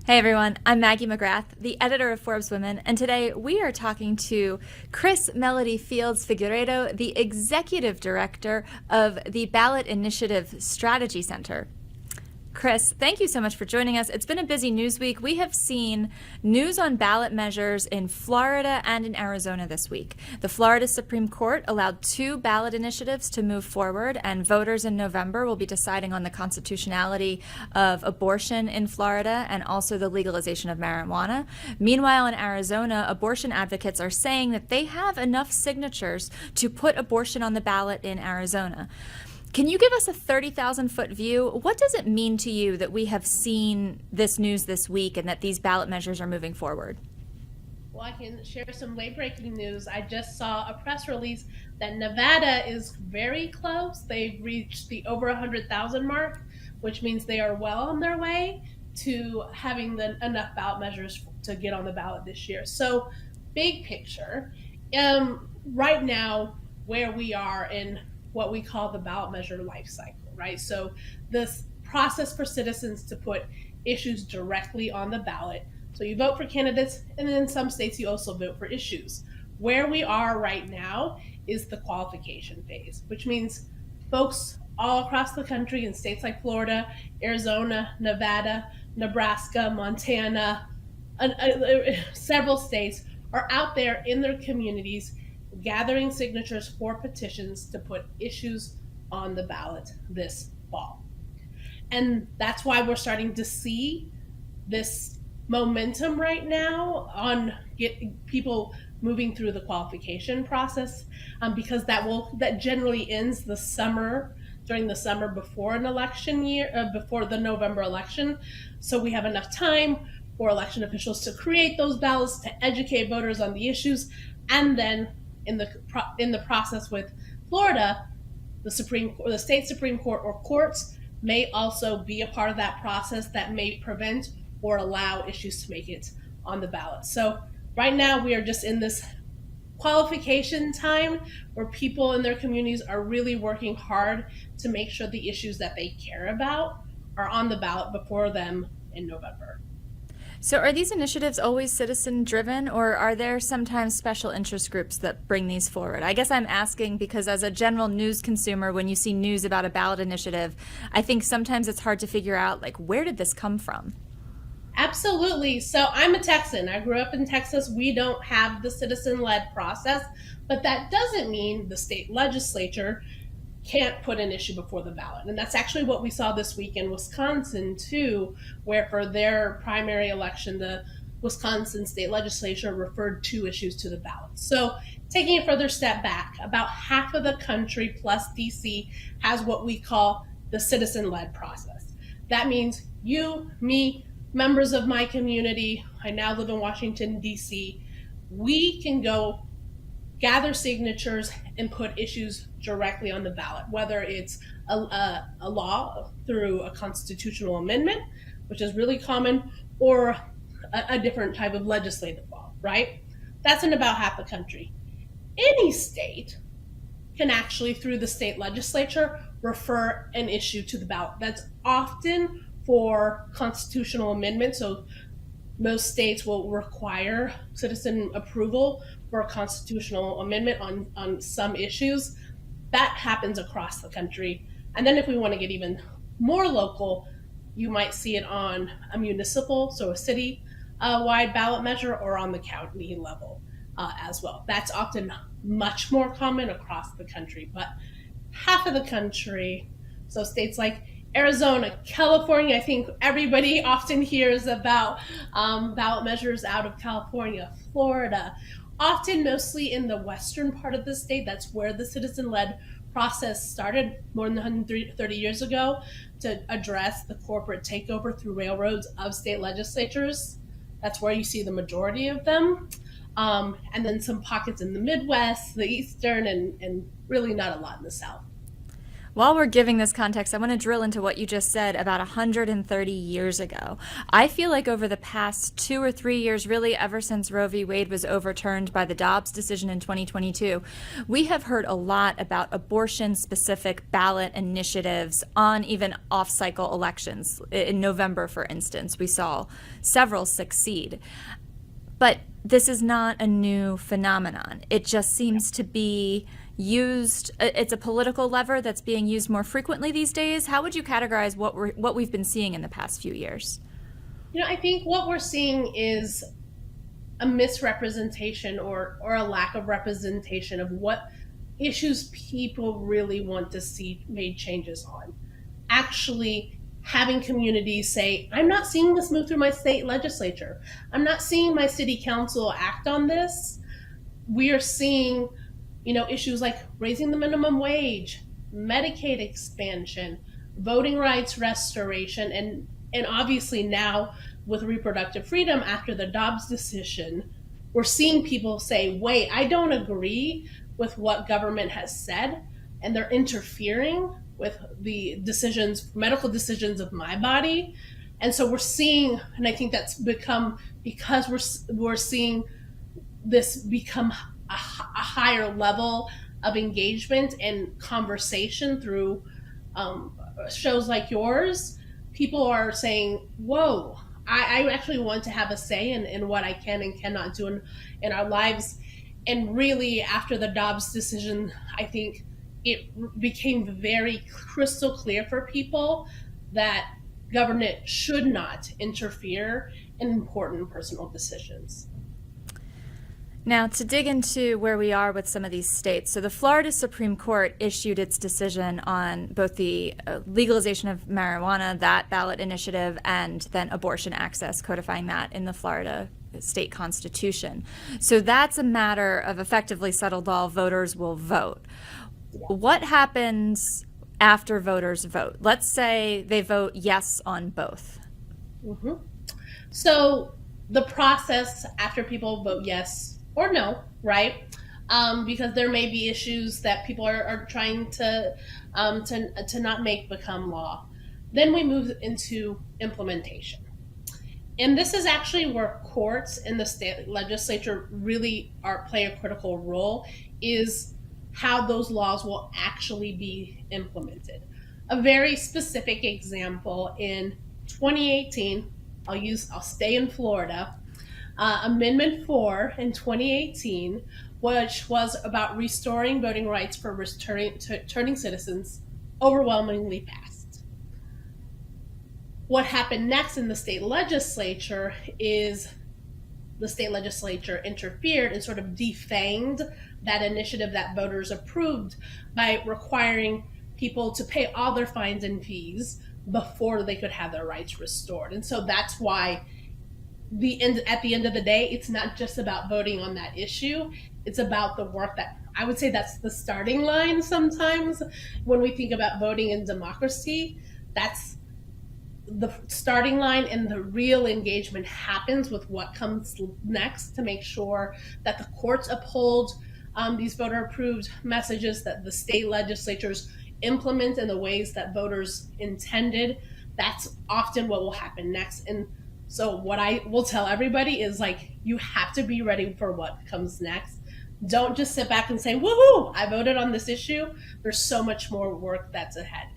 Hey everyone, I'm Maggie McGrath, the editor of Forbes Women, and today we are talking to Melody Fields Figueredo, the executive director of the Ballot Initiative Strategy Center. Chris, thank you so much for joining us. It's been a busy news week. We have seen news on ballot measures in Florida and in Arizona this week. The Florida Supreme Court allowed 2 ballot initiatives to move forward, and voters in November will be deciding on the constitutionality of abortion in Florida and also the legalization of marijuana. Meanwhile, in Arizona, abortion advocates are saying that they have enough signatures to put abortion on the ballot in Arizona. Can you give us a 30,000-foot view? What does it mean to you that we have seen this news this week and that these ballot measures are moving forward? Well, I can share some late-breaking news. I just saw a press release that Nevada is very close. They've reached the over 100,000 mark, which means they are well on their way to having enough ballot measures to get on the ballot this year. So, big picture, right now, where we are in what we call the ballot measure life cycle, right? So this process for citizens to put issues directly on the ballot. So you vote for candidates, and then in some states you also vote for issues. Where we are right now is the qualification phase, which means folks all across the country in states like Florida, Arizona, Nevada, Nebraska, Montana, several states are out there in their communities gathering signatures for petitions to put issues on the ballot this fall. And that's why we're starting to see this momentum right now on people moving through the qualification process, because that generally ends the summer, during the summer before an election year, before the November election. So we have enough time for election officials to create those ballots, to educate voters on the issues, and then in the process with Florida, the state Supreme Court or courts may also be a part of that process that may prevent or allow issues to make it on the ballot. So right now we are just in this qualification time where people in their communities are really working hard to make sure the issues that they care about are on the ballot before them in November. So are these initiatives always citizen-driven, or are there sometimes special interest groups that bring these forward? I guess I'm asking because as a general news consumer, when you see news about a ballot initiative, I think sometimes it's hard to figure out, like, where did this come from? Absolutely. So I'm a Texan. I grew up in Texas. We don't have the citizen-led process, but that doesn't mean the state legislature can't put an issue before the ballot. And that's actually what we saw this week in Wisconsin too, where for their primary election, the Wisconsin state legislature referred 2 issues to the ballot. So taking a further step back, about half of the country plus DC has what we call the citizen-led process. That means you, me, members of my community, I now live in Washington, DC, we can go gather signatures and put issues directly on the ballot, whether it's a law through a constitutional amendment, which is really common, or a different type of legislative law, right? That's in about half the country. Any state can actually, through the state legislature, refer an issue to the ballot. That's often for constitutional amendments. So most states will require citizen approval for a constitutional amendment on some issues. That happens across the country. And then if we want to get even more local, you might see it on a municipal, so a city-wide ballot measure, or on the county level as well. That's often much more common across the country, but half of the country, so states like Arizona, California, I think everybody often hears about ballot measures out of California, Florida, often mostly in the western part of the state. That's where the citizen-led process started more than 130 years ago to address the corporate takeover through railroads of state legislatures. That's where you see the majority of them. And then some pockets in the Midwest, the Eastern, and really not a lot in the South. While we're giving this context, I want to drill into what you just said about 130 years ago. I feel like over the past 2 or 3 years, really ever since Roe v. Wade was overturned by the Dobbs decision in 2022, we have heard a lot about abortion-specific ballot initiatives on even off-cycle elections. In November, for instance, we saw several succeed. But this is not a new phenomenon. It just seems to be used, it's a political lever that's being used more frequently these days. How would you categorize what we've been seeing in the past few years? I think what we're seeing is a misrepresentation or a lack of representation of what issues people really want to see made changes on. Actually having communities say, I'm not seeing this move through my state legislature. I'm not seeing my city council act on this. We are seeing, issues like raising the minimum wage, Medicaid expansion, voting rights restoration, and obviously now with reproductive freedom after the Dobbs decision, we're seeing people say, wait, I don't agree with what government has said, and they're interfering with the medical decisions of my body. And so we're seeing, and I think that's become, because we're seeing this become a higher level of engagement and conversation through shows like yours. People are saying, whoa, I actually want to have a say in what I can and cannot do in our lives. And really, after the Dobbs decision, I think it became very crystal clear for people that government should not interfere in important personal decisions. Now, to dig into where we are with some of these states, so the Florida Supreme Court issued its decision on both the legalization of marijuana, that ballot initiative, and then abortion access, codifying that in the Florida state constitution. So that's a matter of effectively settled law. Voters will vote. What happens after voters vote? Let's say they vote yes on both. Mm-hmm. So the process after people vote yes or no, right? Because there may be issues that people are trying to not make become law. Then we move into implementation. And this is actually where courts and the state legislature really play a critical role, is how those laws will actually be implemented. A very specific example in 2018, I'll stay in Florida, Amendment 4 in 2018, which was about restoring voting rights for returning citizens, overwhelmingly passed. What happened next in the state legislature is the state legislature interfered and sort of defanged that initiative that voters approved by requiring people to pay all their fines and fees before they could have their rights restored. And so that's why at the end of the day, it's not just about voting on that issue. It's about the work that, I would say, that's the starting line sometimes when we think about voting in democracy. That's the starting line, and the real engagement happens with what comes next to make sure that the courts uphold these voter approved messages, that the state legislatures implement in the ways that voters intended. That's often what will happen next. And so what I will tell everybody is, like, you have to be ready for what comes next. Don't just sit back and say, woohoo, I voted on this issue. There's so much more work that's ahead.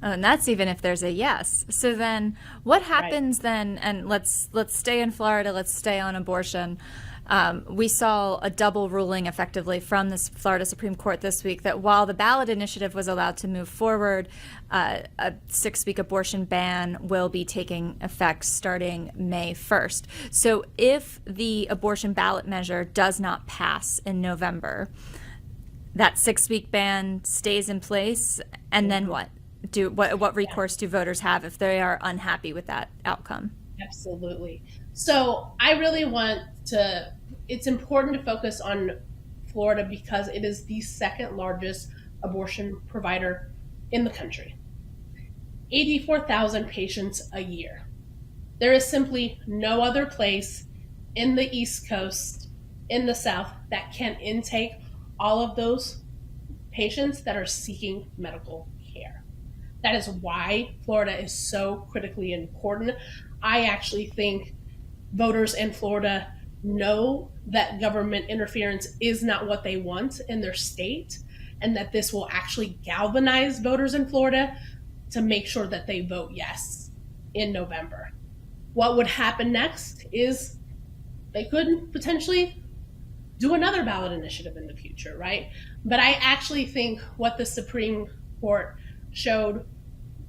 And that's even if there's a yes. So then what happens then, and let's stay in Florida, let's stay on abortion. We saw a double ruling effectively from the Florida Supreme Court this week that while the ballot initiative was allowed to move forward, a 6-week abortion ban will be taking effect starting May 1st. So if the abortion ballot measure does not pass in November, that 6-week ban stays in place, and then what? What recourse do voters have if they are unhappy with that outcome? Absolutely. So I really it's important to focus on Florida because it is the second largest abortion provider in the country. 84,000 patients a year. There is simply no other place in the East Coast, in the South, that can intake all of those patients that are seeking medical care. That is why Florida is so critically important. I actually think voters in Florida know that government interference is not what they want in their state, and that this will actually galvanize voters in Florida to make sure that they vote yes in November. What would happen next is they could potentially do another ballot initiative in the future, right? But I actually think what the Supreme Court showed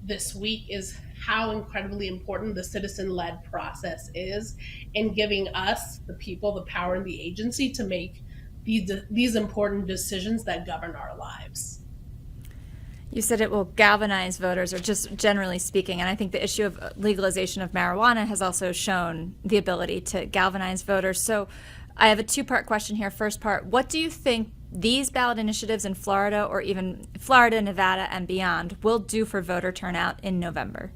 this week is how incredibly important the citizen-led process is in giving us, the people, the power and the agency to make these important decisions that govern our lives. You said it will galvanize voters, or just generally speaking, and I think the issue of legalization of marijuana has also shown the ability to galvanize voters. So I have a two-part question here. First part, what do you think these ballot initiatives in Florida, or even Florida, Nevada, and beyond, will do for voter turnout in November?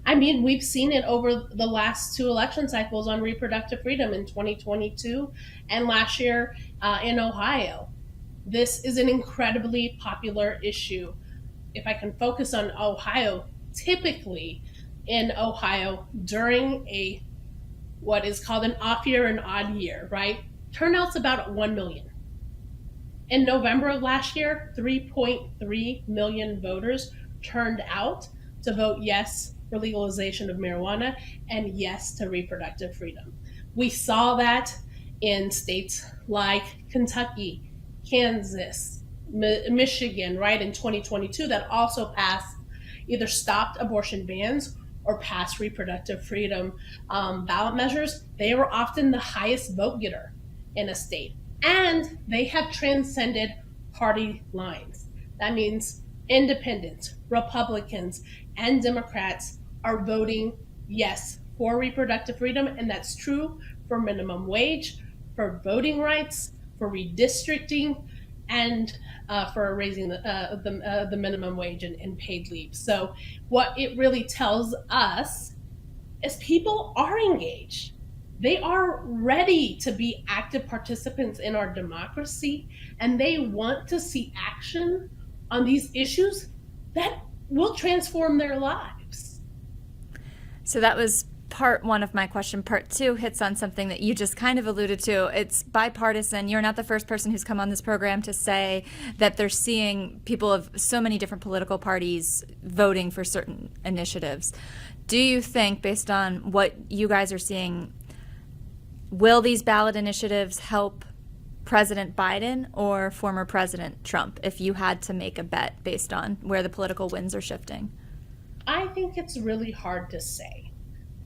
I mean, we've seen it over the last two election cycles on reproductive freedom in 2022 and last year in Ohio. This is an incredibly popular issue. If I can focus on Ohio, typically in Ohio during what is called an off year and odd year, right? Turnout's about 1 million. In November of last year, 3.3 million voters turned out to vote yes for legalization of marijuana and yes to reproductive freedom. We saw that in states like Kentucky, Kansas, Michigan, right, in 2022, that also passed, either stopped abortion bans or passed reproductive freedom ballot measures. They were often the highest vote getter in a state. And they have transcended party lines. That means independents, Republicans, and Democrats are voting yes for reproductive freedom, and that's true for minimum wage, for voting rights, for redistricting, and for raising the minimum wage and paid leave. So what it really tells us is people are engaged. They are ready to be active participants in our democracy, and they want to see action on these issues that will transform their lives. So that was part one of my question. Part two hits on something that you just kind of alluded to. It's bipartisan. You're not the first person who's come on this program to say that they're seeing people of so many different political parties voting for certain initiatives. Do you think, based on what you guys are seeing, will these ballot initiatives help President Biden or former President Trump, if you had to make a bet based on where the political winds are shifting? I think it's really hard to say.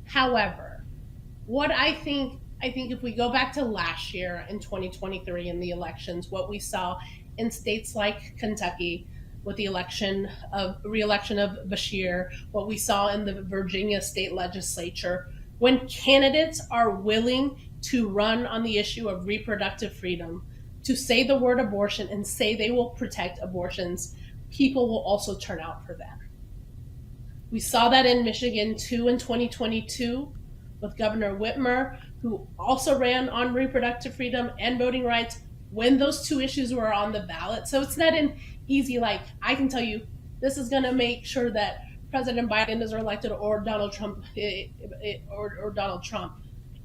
However, what I think if we go back to last year in 2023 in the elections, what we saw in states like Kentucky with the reelection of Beshear, what we saw in the Virginia state legislature, when candidates are willing to run on the issue of reproductive freedom, to say the word abortion and say they will protect abortions, people will also turn out for them. We saw that in Michigan too in 2022 with Governor Whitmer, who also ran on reproductive freedom and voting rights when those two issues were on the ballot. So it's not an easy, like, I can tell you this is going to make sure that President Biden is elected or Donald Trump or Donald Trump.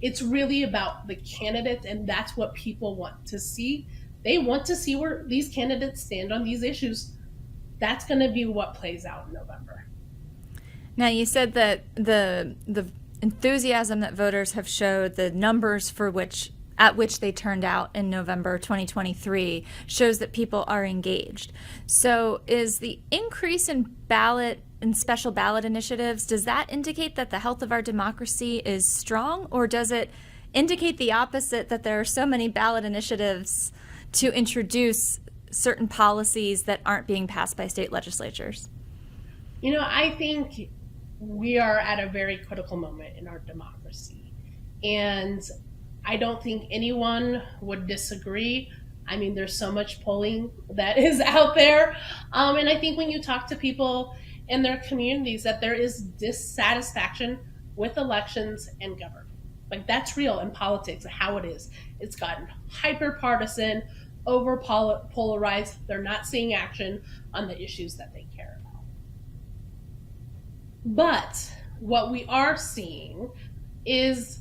It's really about the candidates, and that's what people want to see. They want to see where these candidates stand on these issues. That's going to be what plays out in November. Now, you said that the enthusiasm that voters have showed, the numbers at which they turned out in November 2023, shows that people are engaged. So is the increase in special ballot initiatives, does that indicate that the health of our democracy is strong, or does it indicate the opposite, that there are so many ballot initiatives to introduce certain policies that aren't being passed by state legislatures? You know, I think we are at a very critical moment in our democracy, and I don't think anyone would disagree. I mean, there's so much polling that is out there, and I think when you talk to people in their communities, that there is dissatisfaction with elections and government. Like, that's real in politics, how it is. It's gotten hyper partisan. over polarized. They're not seeing action on the issues that they care about. But what we are seeing is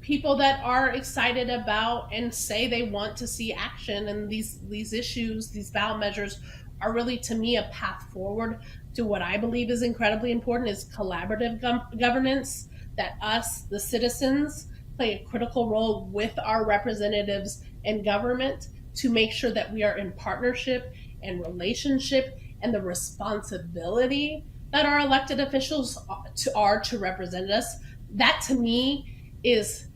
people that are excited about and say they want to see action, and these issues, these ballot measures, are really, to me, a path forward to what I believe is incredibly important, is collaborative governance, that us, the citizens, play a critical role with our representatives in government to make sure that we are in partnership and relationship, and the responsibility that our elected officials are to represent us. That, to me, is,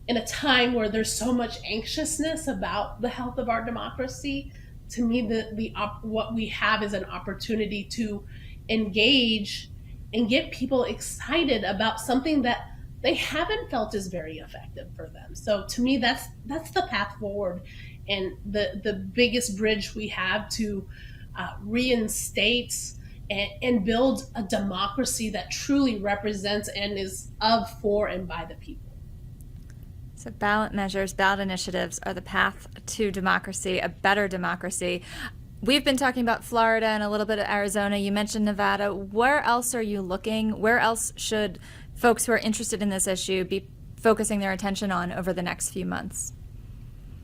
in a time where there's so much anxiousness about the health of our democracy, to me, what we have is an opportunity to engage and get people excited about something that they haven't felt is very effective for them. So to me, that's the path forward, and the biggest bridge we have to reinstate and build a democracy that truly represents and is of, for, and by the people. So ballot measures, ballot initiatives are the path to democracy, a better democracy. We've been talking about Florida and a little bit of Arizona. You mentioned Nevada. Where else are you looking? Where else should folks who are interested in this issue be focusing their attention on over the next few months?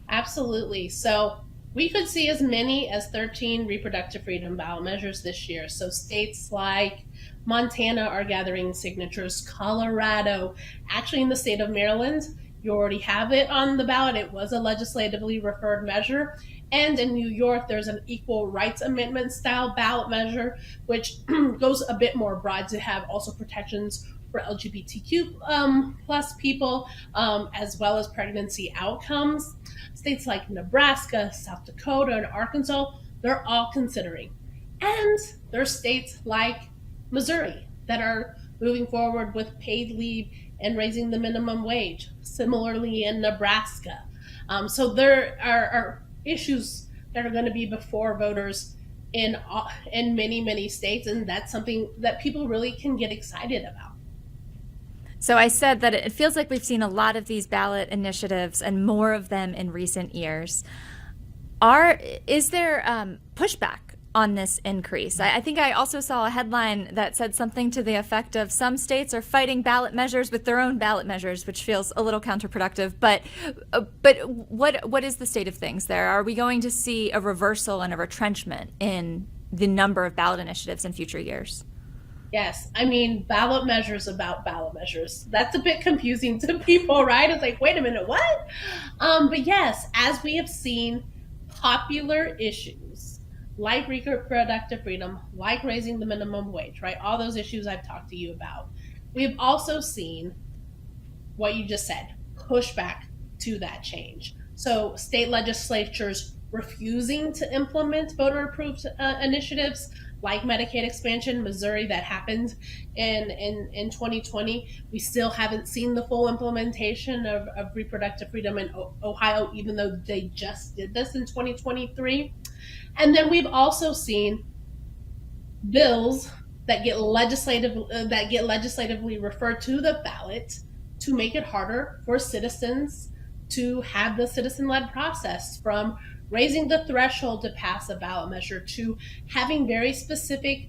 Absolutely. So we could see as many as 13 reproductive freedom ballot measures this year. So states like Montana are gathering signatures, Colorado, actually in the state of Maryland, you already have it on the ballot. It was a legislatively referred measure. And in New York, there's an equal rights amendment style ballot measure, which goes a bit more broad to have also protections for LGBTQ plus people, as well as pregnancy outcomes. States like Nebraska, South Dakota, and Arkansas, they're all considering. And there's states like Missouri that are moving forward with paid leave and raising the minimum wage. Similarly in Nebraska. So there are issues that are going to be before voters in many, many states, and that's something that people really can get excited about. So I said that it feels like we've seen a lot of these ballot initiatives and more of them in recent years. Is there pushback on this increase? I think I also saw a headline that said something to the effect of some states are fighting ballot measures with their own ballot measures, which feels a little counterproductive. But what is the state of things there? Are we going to see a reversal and a retrenchment in the number of ballot initiatives in future years? Yes, I mean, ballot measures about ballot measures. That's a bit confusing to people, right? It's like, wait a minute, what? But yes, as we have seen, popular issues like reproductive freedom, like raising the minimum wage, right? All those issues I've talked to you about. We've also seen what you just said, pushback to that change. So state legislatures refusing to implement voter-approved initiatives like Medicaid expansion. Missouri, that happened in 2020. We still haven't seen the full implementation of reproductive freedom in Ohio, even though they just did this in 2023. And then we've also seen bills that get legislatively referred to the ballot to make it harder for citizens to have the citizen-led process, from raising the threshold to pass a ballot measure to having very specific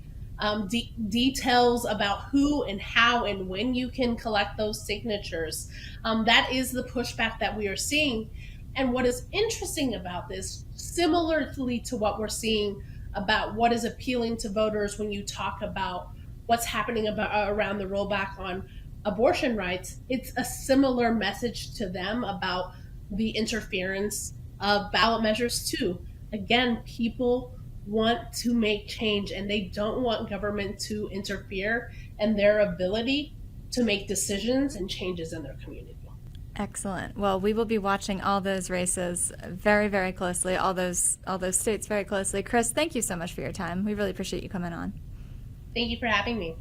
details about who and how and when you can collect those signatures. That is the pushback that we are seeing. And what is interesting about this, similarly to what we're seeing about what is appealing to voters when you talk about what's happening around the rollback on abortion rights, it's a similar message to them about the interference of ballot measures too. Again, people want to make change, and they don't want government to interfere in their ability to make decisions and changes in their community. Excellent. Well, we will be watching all those races very, very closely, all those states very closely. Chris, thank you so much for your time. We really appreciate you coming on. Thank you for having me.